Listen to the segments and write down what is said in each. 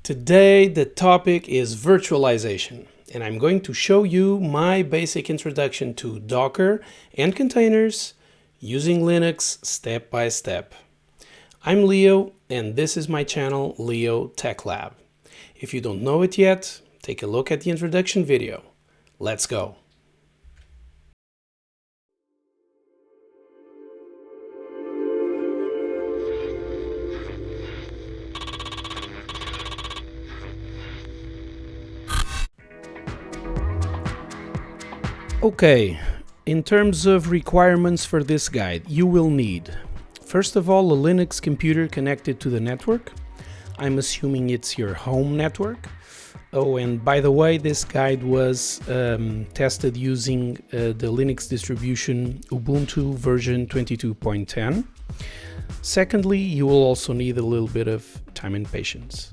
Today the topic is virtualization, and I'm going to show you my basic introduction to Docker and containers using Linux step by step. I'm Leo, and this is my channel, Leo Tech Lab. If you don't know it yet, take a look at the introduction video. Let's go. Okay, in terms of requirements for this guide, you will need, first of all, a Linux computer connected to the network. I'm assuming it's your home network. Oh, and by the way, this guide was tested using the Linux distribution Ubuntu version 22.10. Secondly, you will also need a little bit of time and patience.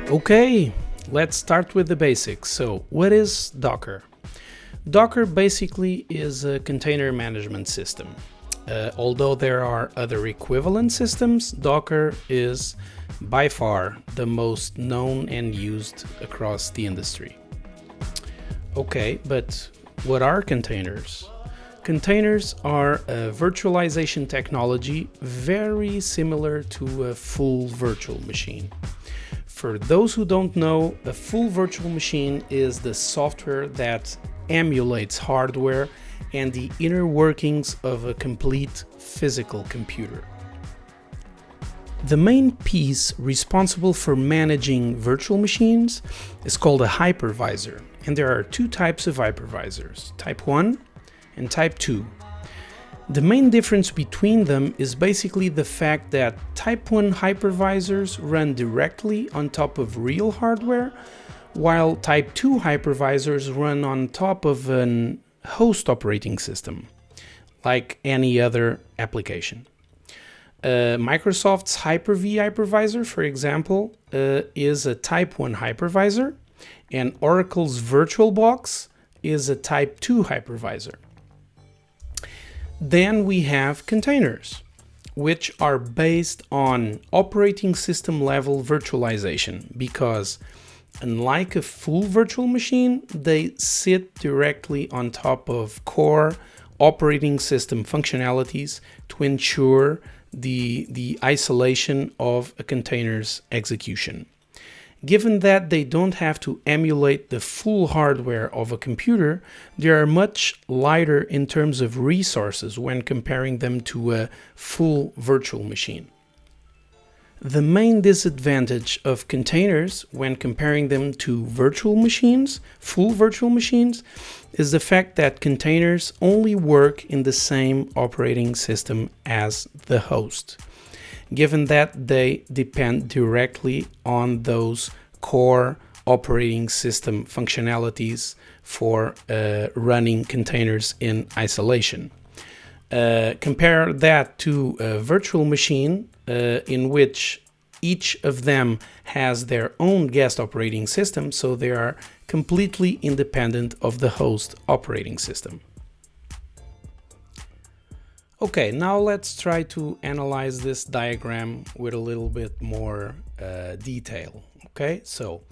Okay. Let's start with the basics. So, what is Docker? Docker basically is a container management system. Although there are other equivalent systems, Docker is by far the most known and used across the industry. Okay, but what are containers? Containers are a virtualization technology very similar to a full virtual machine. For those who don't know, a full virtual machine is the software that emulates hardware and the inner workings of a complete physical computer. The main piece responsible for managing virtual machines is called a hypervisor, and there are two types of hypervisors, type 1 and type 2. The main difference between them is basically the fact that Type 1 hypervisors run directly on top of real hardware, while Type 2 hypervisors run on top of an host operating system, like any other application. Microsoft's Hyper-V hypervisor, for example, is a Type 1 hypervisor, and Oracle's VirtualBox is a Type 2 hypervisor. Then we have containers, which are based on operating system level virtualization, because unlike a full virtual machine, they sit directly on top of core operating system functionalities to ensure the isolation of a container's execution. Given that they don't have to emulate the full hardware of a computer, they are much lighter in terms of resources when comparing them to a full virtual machine. The main disadvantage of containers when comparing them to virtual machines, full virtual machines, is the fact that containers only work in the same operating system as the host, given that they depend directly on those core operating system functionalities for running containers in isolation. Compare that to a virtual machine in which each of them has their own guest operating system, so they are completely independent of the host operating system. Okay, now let's try to analyze this diagram with a little bit more detail. Okay, so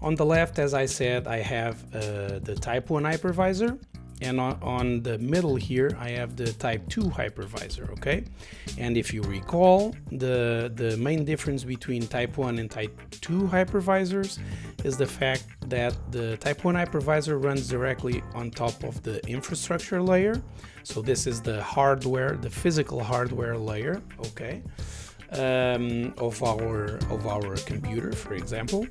on the left, as I said, I have the Type 1 hypervisor, and on the middle here, I have the Type 2 hypervisor, okay? And if you recall, the main difference between Type 1 and Type 2 hypervisors is the fact that the Type 1 hypervisor runs directly on top of the infrastructure layer. So this is the hardware, the physical hardware layer, okay, of our computer, for example.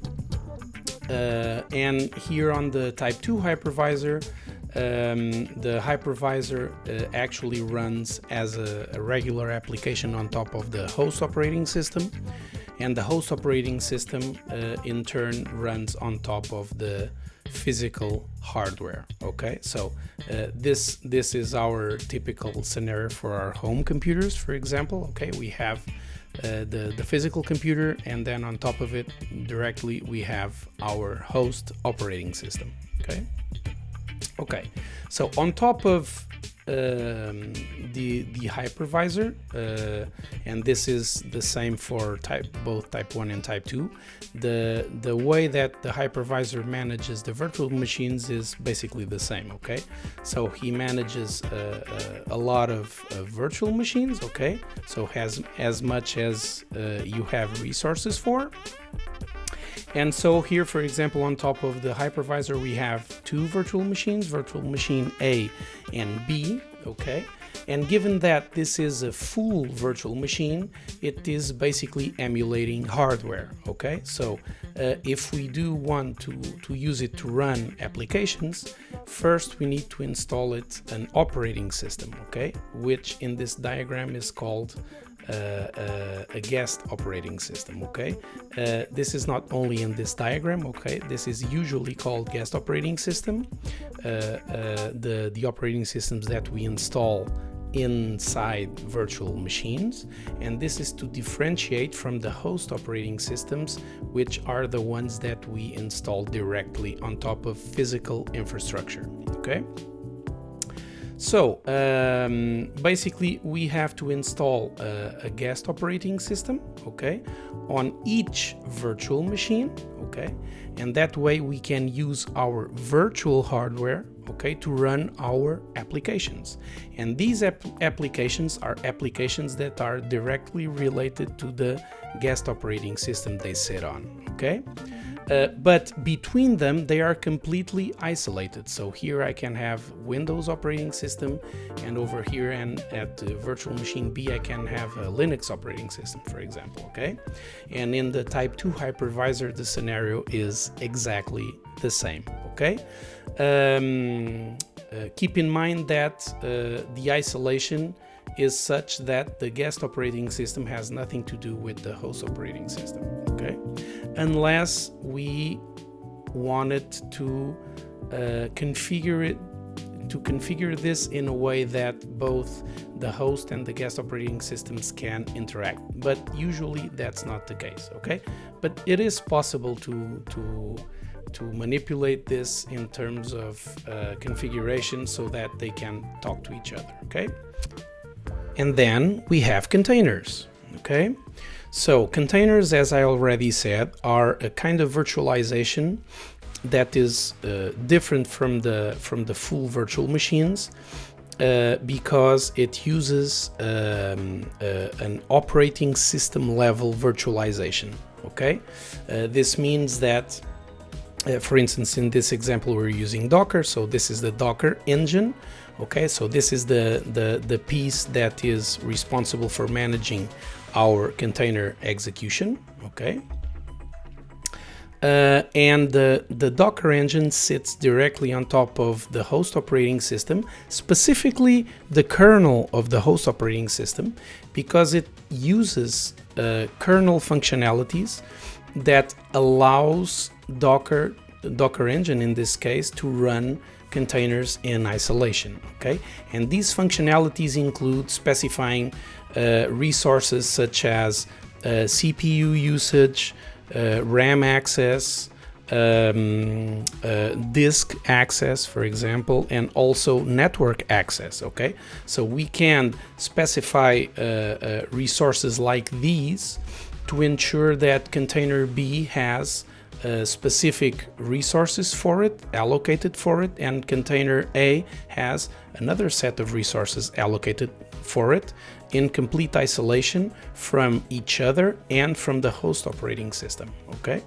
And here on the Type 2 hypervisor, the hypervisor actually runs as a regular application on top of the host operating system, and the host operating system in turn runs on top of the physical hardware. Okay, so this is our typical scenario for our home computers, for example. Okay, we have the physical computer, and then on top of it directly we have our host operating system. Okay, so on top of the hypervisor, and this is the same for both type 1 and type 2. The way that the hypervisor manages the virtual machines is basically the same, okay? So he manages a lot of virtual machines, okay? So has as much as you have resources for. And so here, for example, on top of the hypervisor, we have two virtual machines, virtual machine A and B, okay? And given that this is a full virtual machine, it is basically emulating hardware, okay? So if we do want to use it to run applications, first we need to install it an operating system, okay? Which in this diagram is called a guest operating system, okay? This is not only in this diagram, okay? This is usually called guest operating system. The operating systems that we install inside virtual machines, and this is to differentiate from the host operating systems, which are the ones that we install directly on top of physical infrastructure, okay? So basically we have to install a guest operating system, okay, on each virtual machine, okay, and that way we can use our virtual hardware, okay, to run our applications. And these applications are applications that are directly related to the guest operating system they sit on, okay? But between them, they are completely isolated. So here I can have Windows operating system, and over here and at the virtual machine B, I can have a Linux operating system, for example, okay? And in the type 2 hypervisor, the scenario is exactly the same, okay? Keep in mind that the isolation is such that the guest operating system has nothing to do with the host operating system, okay? Unless we wanted to configure this in a way that both the host and the guest operating systems can interact, but usually that's not the case, okay? But it is possible to manipulate this in terms of configuration so that they can talk to each other, okay? And then we have containers, okay? So containers, as I already said, are a kind of virtualization that is different from the full virtual machines because it uses an operating system level virtualization, okay? This means that for instance, in this example, we're using Docker. So this is the Docker engine. Okay, so this is the piece that is responsible for managing our container execution. Okay. And the Docker engine sits directly on top of the host operating system, specifically the kernel of the host operating system, because it uses kernel functionalities that allows the Docker engine in this case to run containers in isolation. Okay, and these functionalities include specifying resources such as CPU usage, RAM access, disk access, for example, and also network access. Okay, so we can specify resources like these to ensure that container B has specific resources for it, allocated for it, and container A has another set of resources allocated for it in complete isolation from each other and from the host operating system. Okay,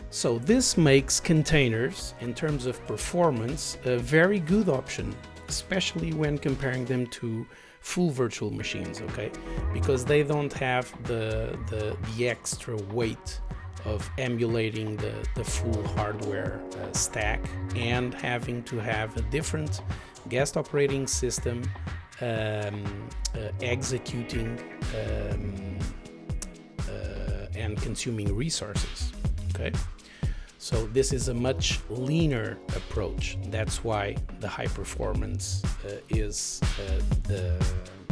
so this makes containers, in terms of performance, a very good option, especially when comparing them to full virtual machines. Okay, because they don't have the extra weight of emulating the full hardware stack and having to have a different guest operating system executing and consuming resources. Okay, so this is a much leaner approach. That's why the high performance is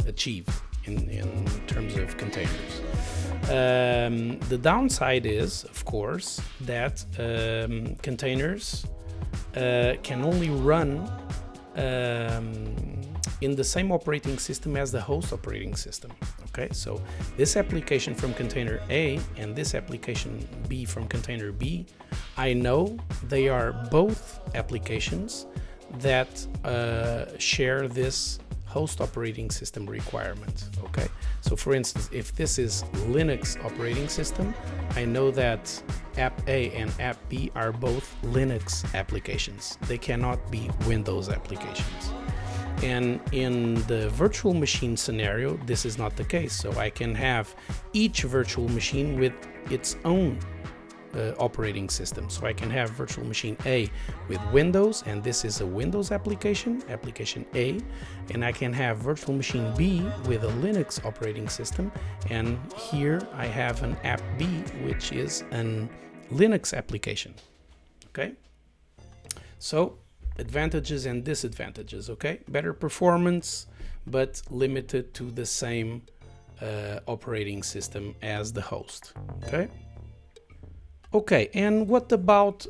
achieved in terms of containers. The downside is, of course, that containers can only run in the same operating system as the host operating system. Okay, so this application from container A and this application B from container B, I know they are both applications that share this host operating system requirement. Okay, so for instance, if this is Linux operating system, I know that app A and app B are both Linux applications. They cannot be Windows applications. And in the virtual machine scenario, this is not the case. So I can have each virtual machine with its own operating system. So I can have virtual machine A with Windows, and this is a Windows application, application A, and I can have virtual machine B with a Linux operating system, and here I have an app B, which is an Linux application. Okay, so advantages and disadvantages. Okay, better performance, but limited to the same operating system as the host. Okay, and what about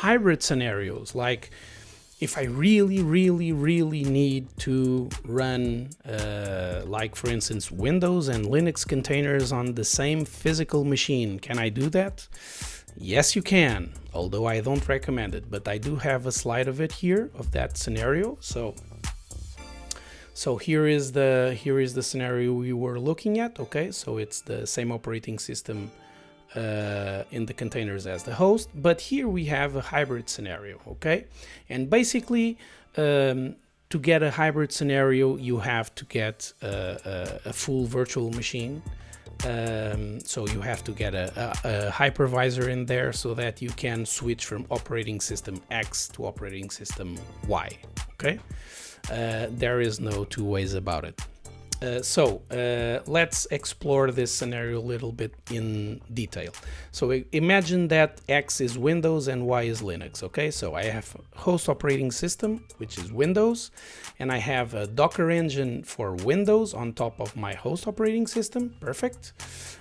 hybrid scenarios? Like if I really need to run, like for instance, Windows and Linux containers on the same physical machine, can I do that? Yes, you can, although I don't recommend it, but I do have a slide of it here, of that scenario. So here is the scenario we were looking at. Okay, so it's the same operating system in the containers as the host, but here we have a hybrid scenario. Okay, and basically to get a hybrid scenario you have to get a full virtual machine. So you have to get a hypervisor in there so that you can switch from operating system X to operating system Y. Okay, there is no two ways about it. So let's explore this scenario a little bit in detail. So imagine that X is Windows and Y is Linux. Okay, so I have a host operating system, which is Windows, and I have a Docker engine for Windows on top of my host operating system. Perfect.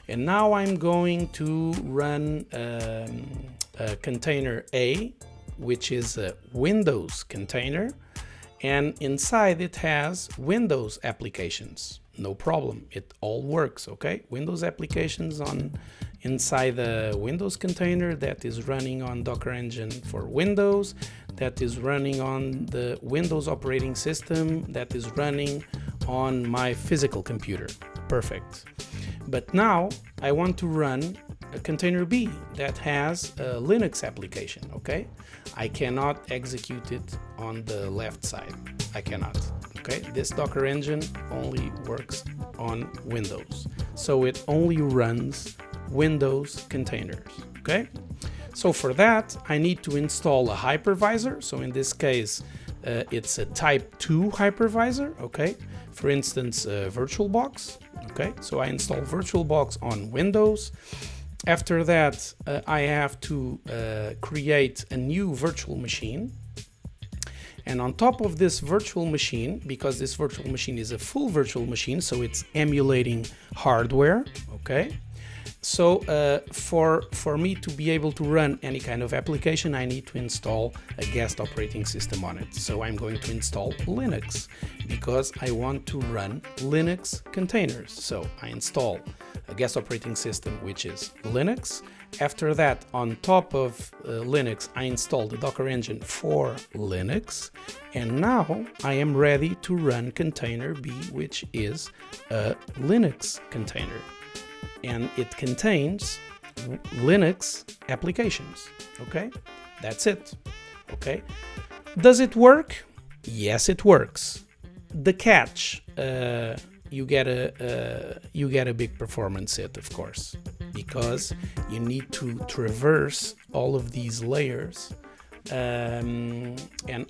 And now I'm going to run a container A, which is a Windows container, and inside it has Windows applications. No problem, it all works. Okay, Windows applications on inside the Windows container that is running on Docker engine for Windows, that is running on the Windows operating system, that is running on my physical computer. Perfect. But now I want to run a container B that has a Linux application. Okay, I cannot execute it on the left side. I cannot. Okay, this Docker engine only works on Windows, so it only runs Windows containers. Okay, so for that I need to install a hypervisor. So in this case it's a type 2 hypervisor. Okay, for instance VirtualBox. Okay, so I install VirtualBox on Windows. After that I have to create a new virtual machine, and on top of this virtual machine, because this virtual machine is a full virtual machine, so it's emulating hardware. Okay, so for me to be able to run any kind of application, I need to install a guest operating system on it. So I'm going to install Linux because I want to run Linux containers. So I install a guest operating system, which is Linux. After that, on top of Linux, I install the Docker engine for Linux. And now I am ready to run container B, which is a Linux container. And it contains Linux applications. Okay, that's it. Okay, does it work? Yes, it works. The catch, you get a big performance hit, of course, because you need to traverse all of these layers, and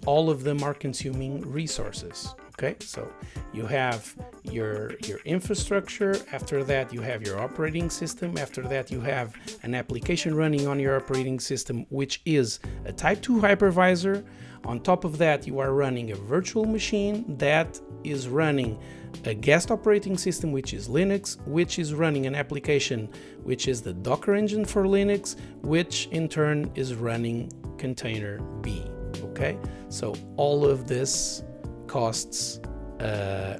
all of them are consuming resources. Okay, so you have your infrastructure. After that you have your operating system. After that you have an application running on your operating system, which is a type 2 hypervisor. On top of that you are running a virtual machine that is running a guest operating system, which is Linux, which is running an application which is the Docker engine for Linux, which in turn is running container B. Okay, so all of this costs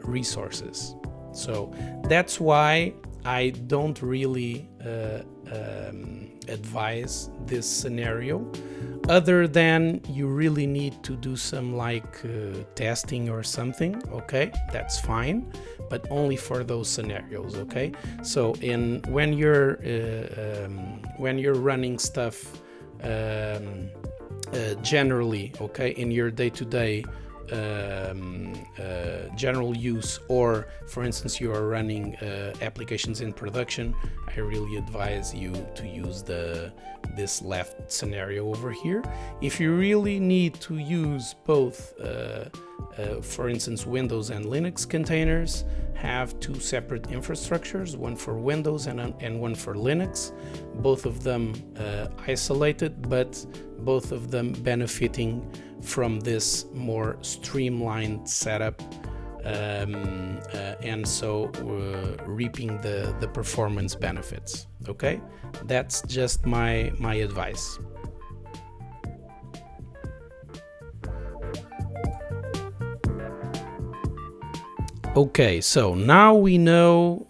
resources. So that's why I don't really advise this scenario, other than you really need to do some testing or something. Okay, that's fine, but only for those scenarios. Okay, so when you're running stuff generally, okay, in your day-to-day general use, or for instance you are running applications in production, I really advise you to use this left scenario over here. If you really need to use both, for instance Windows and Linux containers have two separate infrastructures, one for Windows and one for Linux, both of them isolated, but both of them benefiting from this more streamlined setup, and so reaping the performance benefits. Okay, that's just my advice. Okay, so now we know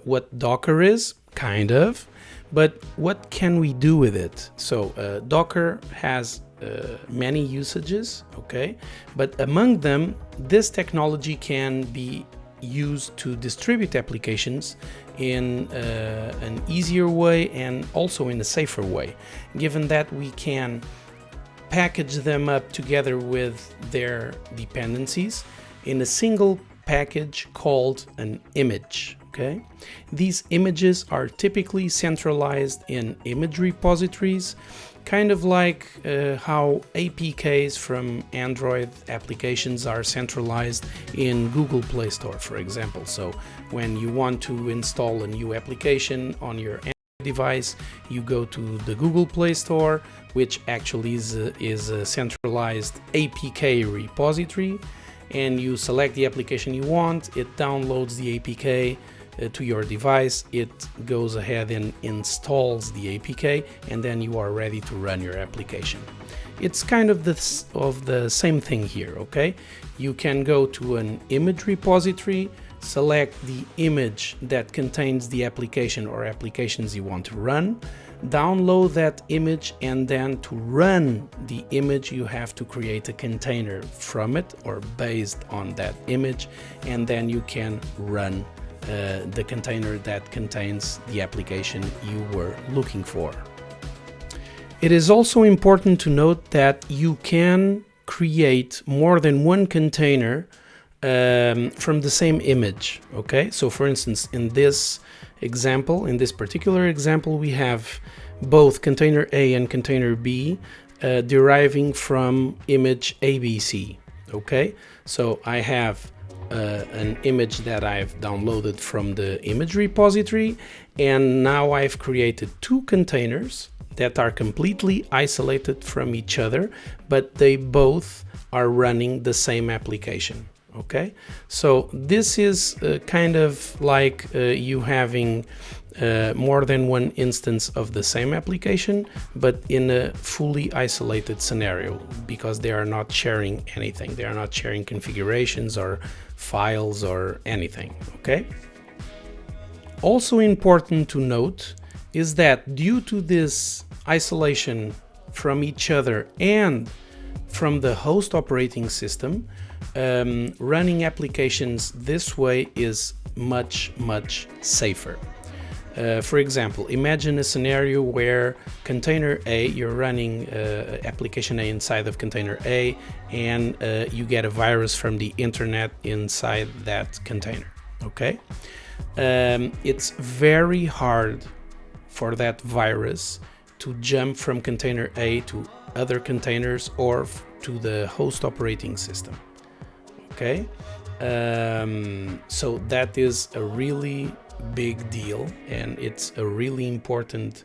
what Docker is, kind of, but what can we do with it? So Docker has many usages, okay, but among them this technology can be used to distribute applications in an easier way and also in a safer way, given that we can package them up together with their dependencies in a single package called an image. Okay, these images are typically centralized in image repositories, kind of like how APKs from Android applications are centralized in Google Play Store, for example. So when you want to install a new application on your Android device, you go to the Google Play Store, which actually is a centralized APK repository, and you select the application you want. It downloads the APK to your device, it goes ahead and installs the APK, and then you are ready to run your application. It's kind of the same thing here. Okay, you can go to an image repository, select the image that contains the application or applications you want to run, download that image, and then to run the image you have to create a container from it or based on that image, and then you can run the container that contains the application you were looking for. It is also important to note that you can create more than one container from the same image. Okay, so for instance, in this particular example, we have both container A and container B deriving from image ABC. Okay, so I have an image that I've downloaded from the image repository, and now I've created two containers that are completely isolated from each other, but they both are running the same application. Okay, so this is kind of like you having more than one instance of the same application, but in a fully isolated scenario, because they are not sharing anything. They are not sharing configurations or files or anything. Okay. Also important to note is that due to this isolation from each other and from the host operating system, running applications this way is much safer. For example, imagine a scenario where container A, you're running application A inside of container A, and you get a virus from the internet inside that container. Okay, it's very hard for that virus to jump from container A to other containers or to the host operating system. Okay, so that is a really big deal, and it's a really important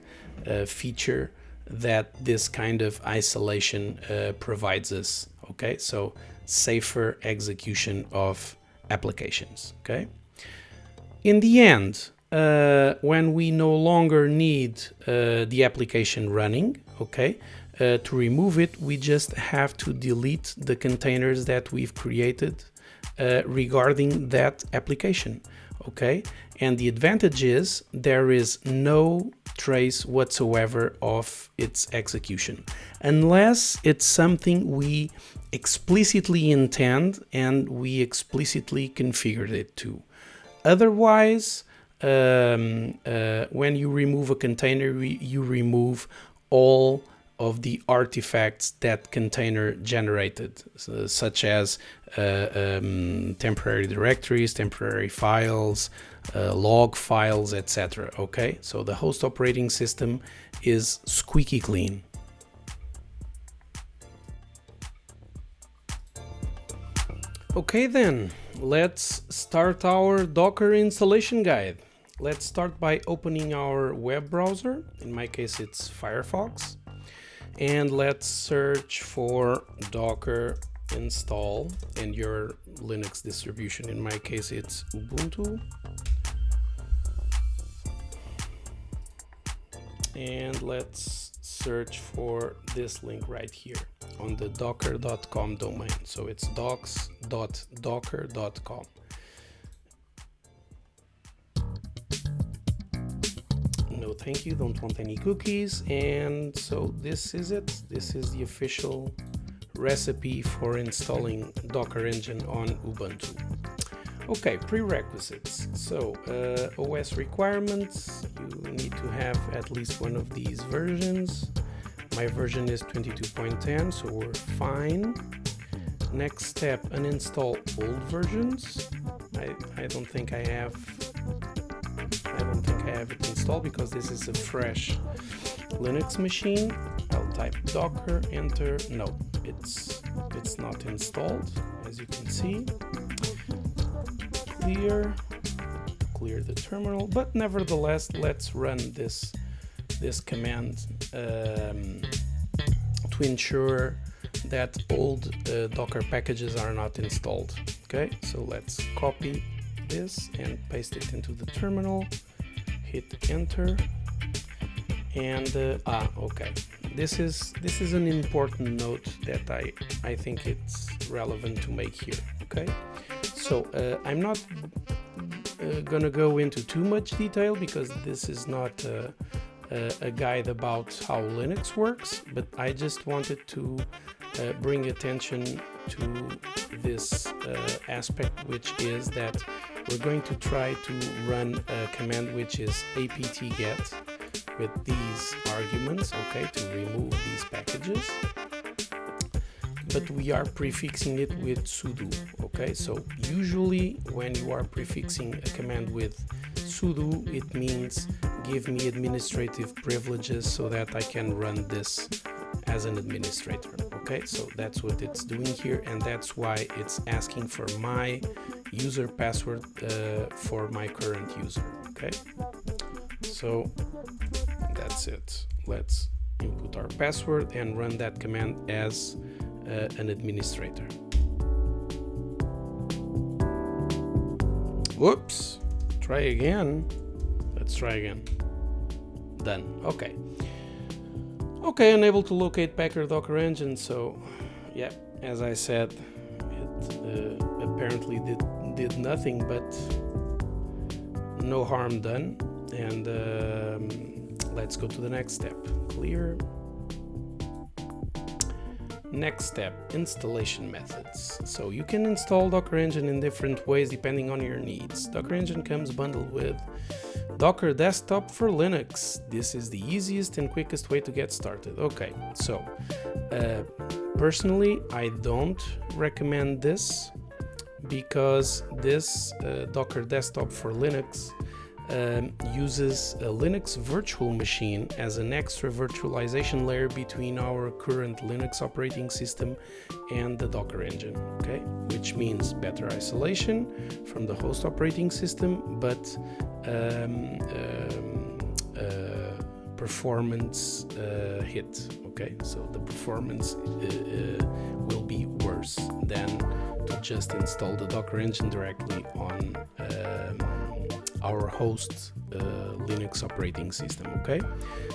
feature that this kind of isolation provides us. Okay, so safer execution of applications. Okay, in the end, when we no longer need the application running, okay, to remove it, we just have to delete the containers that we've created regarding that application. Okay, and the advantage is there is no trace whatsoever of its execution, unless it's something we explicitly intend and we explicitly configured it to. Otherwise, when you remove a container, you remove all of the artifacts that container generated, such as temporary directories, temporary files, log files, etc. Okay, so the host operating system is squeaky clean. Okay then, let's start our Docker installation guide. Let's start by opening our web browser. In my case, it's Firefox. And let's search for Docker install in your Linux distribution. In my case, it's Ubuntu. And let's search for this link right here on the docker.com domain. So it's docs.docker.com. No, thank you, don't want any cookies. And so this is it. This is the official recipe for installing Docker Engine on Ubuntu. Okay, prerequisites. So OS requirements, you need to have at least one of these versions. My version is 22.10, so we're fine. Next step, uninstall old versions. I don't think I have it installed because this is a fresh Linux machine. I'll type docker, enter. No, it's not installed, as you can see. Clear the terminal, but nevertheless, let's run this command to ensure that old Docker packages are not installed. Okay, so let's copy this and paste it into the terminal. Hit enter, and okay. This is an important note that I think it's relevant to make here. Okay, so I'm not gonna go into too much detail because this is not a guide about how Linux works, but I just wanted to bring attention to this aspect, which is that we're going to try to run a command which is apt-get with these arguments, okay, to remove these packages. But we are prefixing it with sudo, okay? So usually when you are prefixing a command with sudo, it means give me administrative privileges so that I can run this as an administrator, okay? So that's what it's doing here, and that's why it's asking for my user password for my current user, okay? So that's it. Let's input our password and run that command as an administrator. Whoops, try again. Let's try again. Done. Okay. Okay, unable to locate Packer Docker Engine. So yeah, as I said, it apparently did nothing, but no harm done. And let's go to the next step. Clear. Next step, installation methods. So you can install Docker Engine in different ways depending on your needs. Docker Engine comes bundled with Docker Desktop for Linux. This is the easiest and quickest way to get started. Okay, so personally, I don't recommend this because this Docker Desktop for Linux uses a Linux virtual machine as an extra virtualization layer between our current Linux operating system and the Docker engine, okay? Which means better isolation from the host operating system, but performance hit, okay? So the performance will be worse than to just install the Docker engine directly on our host Linux operating system. Okay,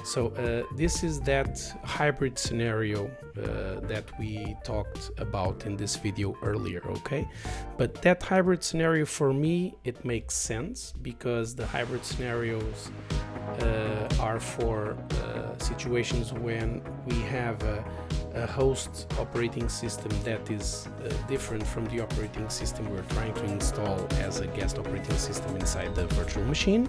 so this is that hybrid scenario that we talked about in this video earlier. Okay, but that hybrid scenario, for me, it makes sense because the hybrid scenarios are for situations when we have a host operating system that is different from the operating system we're trying to install as a guest operating system inside the virtual machine.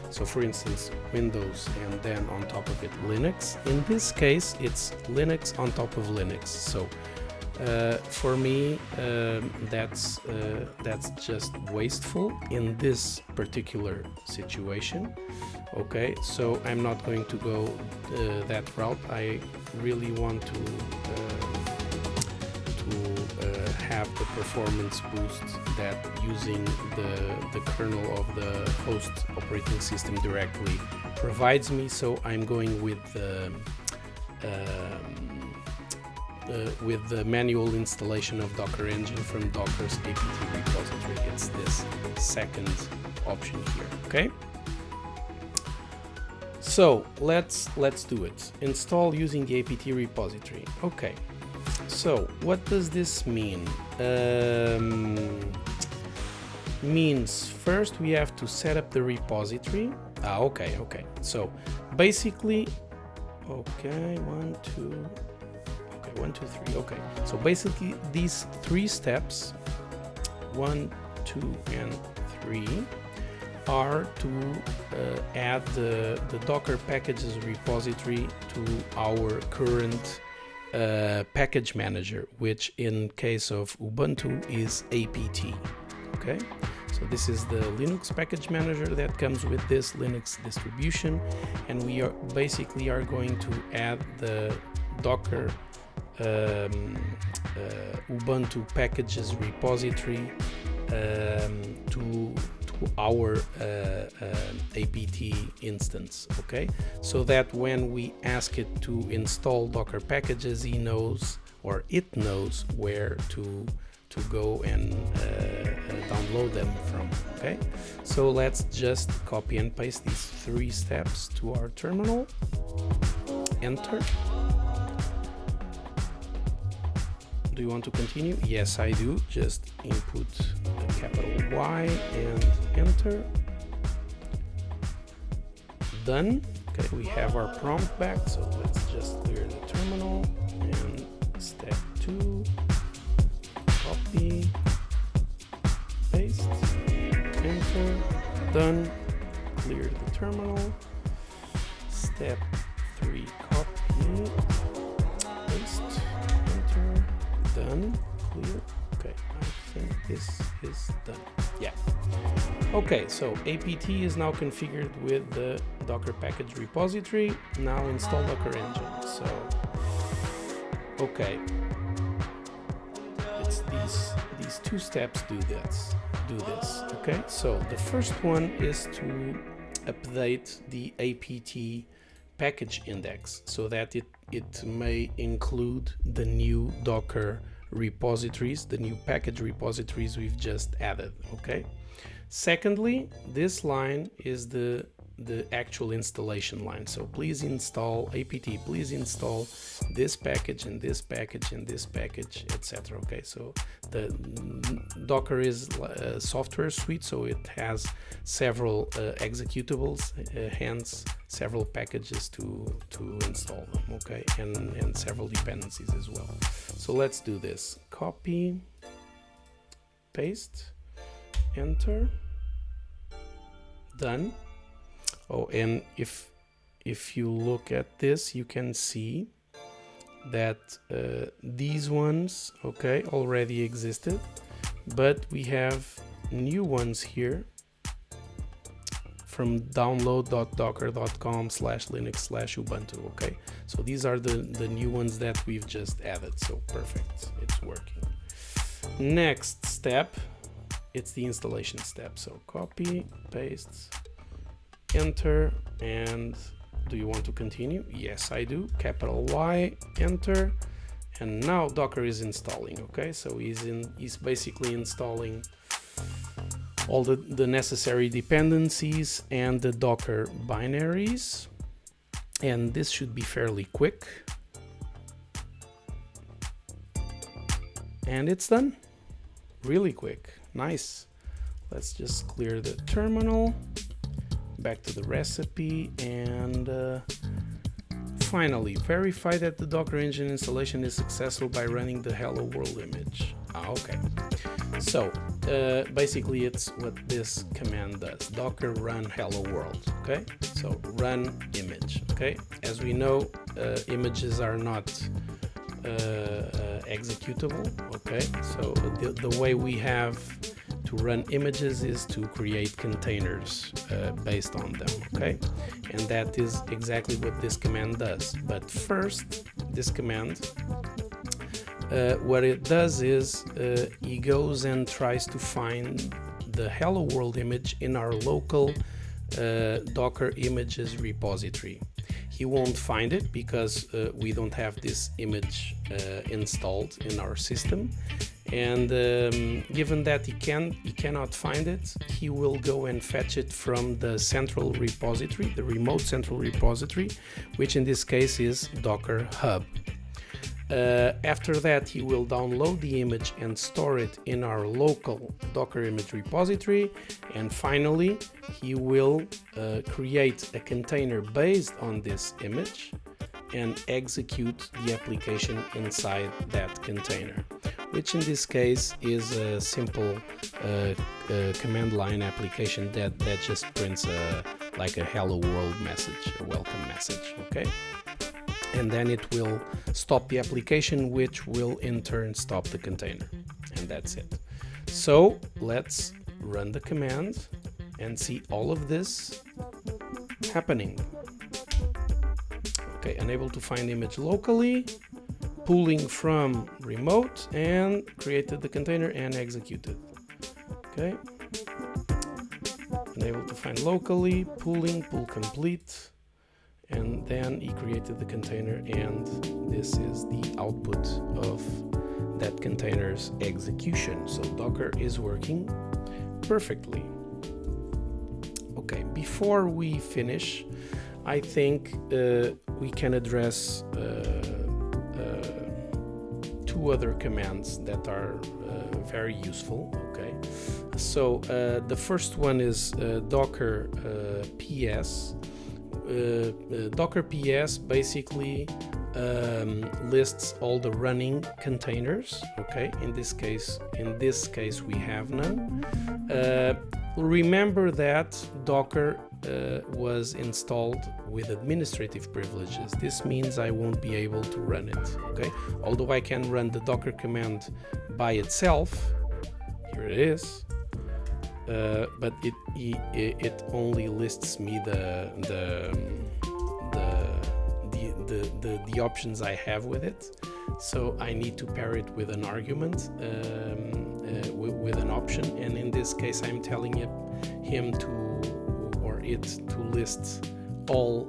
So for instance, Windows and then on top of it Linux. In this case, it's Linux on top of Linux. So for me, that's just wasteful in this particular situation. Okay, so I'm not going to go that route. I really want to have the performance boost that using the kernel of the host operating system directly provides me. So I'm going with the manual installation of Docker Engine from Docker's apt repository. It's this second option here. Okay. So let's do it. Install using the apt repository. Okay. So what does this mean? Means first we have to set up the repository. Okay. So basically, okay, 1, 2, 3. Okay. So basically these 3 steps, 1, 2, and 3, are to add the Docker packages repository to our current package manager, which in case of Ubuntu is apt. Okay, so this is the Linux package manager that comes with this Linux distribution, and we are basically going to add the Docker Ubuntu packages repository to our apt instance. Okay, so that when we ask it to install Docker packages, it knows where to go and download them from. Okay, so let's just copy and paste these 3 steps to our terminal. Enter. Do you want to continue? Yes, I do. Just input a capital Y and enter. Done. Okay, we have our prompt back, so let's just clear the terminal. And step 2, copy, paste, enter. Done. Clear the terminal. Step 3, copy, paste, enter. Done. Clear. Okay, I think this is done. Yeah. Okay, so apt is now configured with the Docker package repository. Now install Docker Engine. So, okay, it's these 2 steps do this. Okay, so the first one is to update the apt package index so that it may include the new Docker repositories, the new package repositories we've just added. Okay, secondly, this line is the actual installation line. So please install apt, please install this package and this package and this package, etc. Okay, so the Docker is a software suite, so it has several executables, hence several packages to install them. Okay, and several dependencies as well. So let's do this. Copy, paste, enter. Done. Oh, and if you look at this, you can see that these ones, okay, already existed, but we have new ones here from download.docker.com/linux/ubuntu. Okay, so these are the new ones that we've just added. So perfect, it's working. Next step, it's the installation step. So copy, paste, enter, and do you want to continue? Yes, I do. Capital Y, enter, and now Docker is installing. Okay, so he's basically installing all the necessary dependencies and the Docker binaries. And this should be fairly quick. And it's done. Really quick. Nice. Let's just clear the terminal. Back to the recipe and finally verify that the Docker Engine installation is successful by running the hello world image. Okay. So basically it's what this command does. Docker run hello world. Okay. So run image. Okay. As we know, images are not executable. Okay. So the way we have to run images is to create containers based on them. Okay. And that is exactly what this command does. But first, this command, what it does is he goes and tries to find the hello world image in our local Docker images repository. He won't find it because we don't have this image installed in our system. And given that he cannot find it, he will go and fetch it from the central repository, the remote central repository, which in this case is Docker Hub. After that, he will download the image and store it in our local Docker image repository. And finally, he will create a container based on this image and execute the application inside that container, which in this case is a simple command line application that just prints like a hello world message, a welcome message. Okay. And then it will stop the application, which will in turn stop the container. And that's it. So let's run the command and see all of this happening. Okay, unable to find image locally, pulling from remote, and created the container and executed. Okay. Unable to find locally, pulling, pull complete. And then he created the container, and this is the output of that container's execution. So Docker is working perfectly. Okay, before we finish, I think we can address two other commands that are very useful. Okay, so the first one is Docker PS. Docker PS basically lists all the running containers. Okay, in this case we have none. Remember that Docker was installed with administrative privileges. This means I won't be able to run it. Okay, although I can run the Docker command by itself. Here it is. But it only lists me the options I have with it. So I need to pair it with an argument, with an option. And in this case, I'm telling him to list all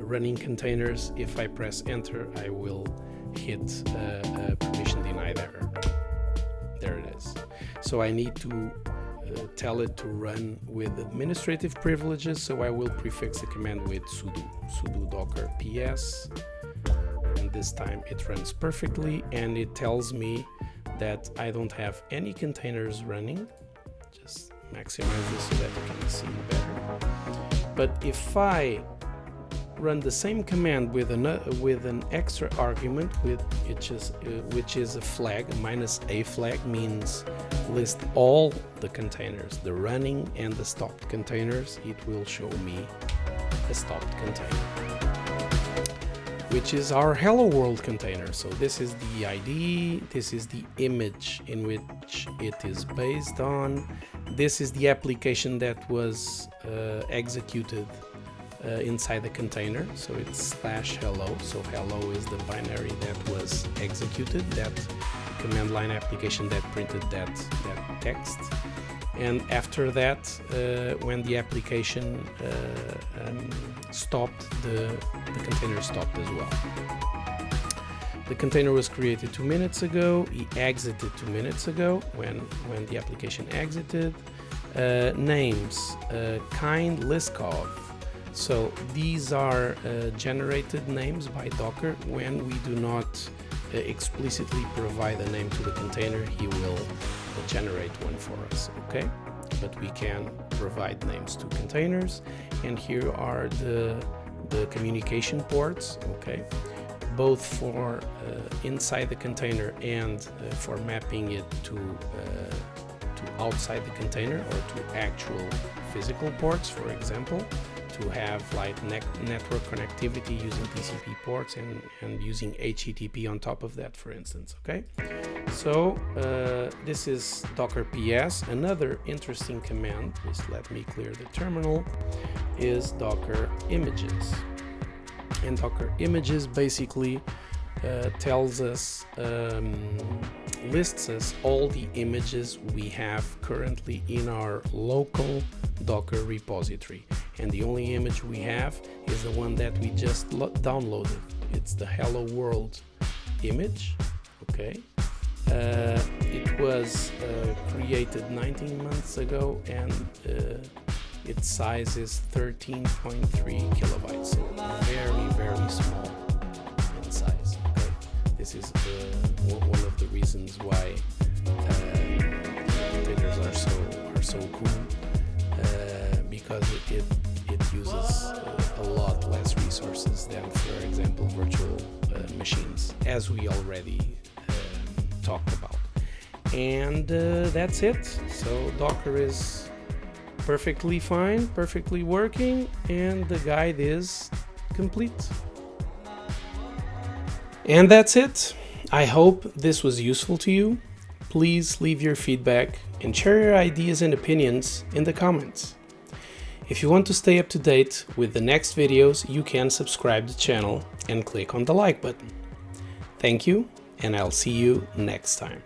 running containers. If I press enter, I will hit permission denied error. There it is. So I need to tell it to run with administrative privileges, so I will prefix the command with sudo docker ps, and this time it runs perfectly, and it tells me that I don't have any containers running. Just maximize this so that you can see better. But if I run the same command with an extra argument, which is a flag, -a flag means list all the containers, the running and the stopped containers, it will show me a stopped container, which is our hello world container. So this is the ID, this is the image in which it is based on, this is the application that was executed inside the container, so it's /hello. So hello is the binary that was executed, that command line application that printed that text. And after that, when the application stopped, the container stopped as well. The container was created 2 minutes ago. He exited 2 minutes ago when the application exited. Names, kind Liskov. So these are generated names by Docker. When we do not explicitly provide a name to the container, he will generate one for us, okay? But we can provide names to containers, and here are the communication ports, okay? Both for inside the container and for mapping it to outside the container or to actual physical ports, for example, to have like network connectivity using TCP ports and using HTTP on top of that, for instance, okay? So this is Docker PS. Another interesting command, just let me clear the terminal, is Docker images. And Docker images basically tells us, lists us all the images we have currently in our local Docker repository. And the only image we have is the one that we just downloaded. It's the Hello World image, okay? It was created 19 months ago, and its size is 13.3 kilobytes, so very, very small in size. Okay? This is one of the reasons why containers are so cool, because it uses a lot less resources than, for example, virtual machines, as we already talked about. And that's it. So Docker is perfectly fine, perfectly working, and the guide is complete. And that's it. I hope this was useful to you. Please leave your feedback and share your ideas and opinions in the comments. If you want to stay up to date with the next videos, you can subscribe to the channel and click on the like button. Thank you, and I'll see you next time.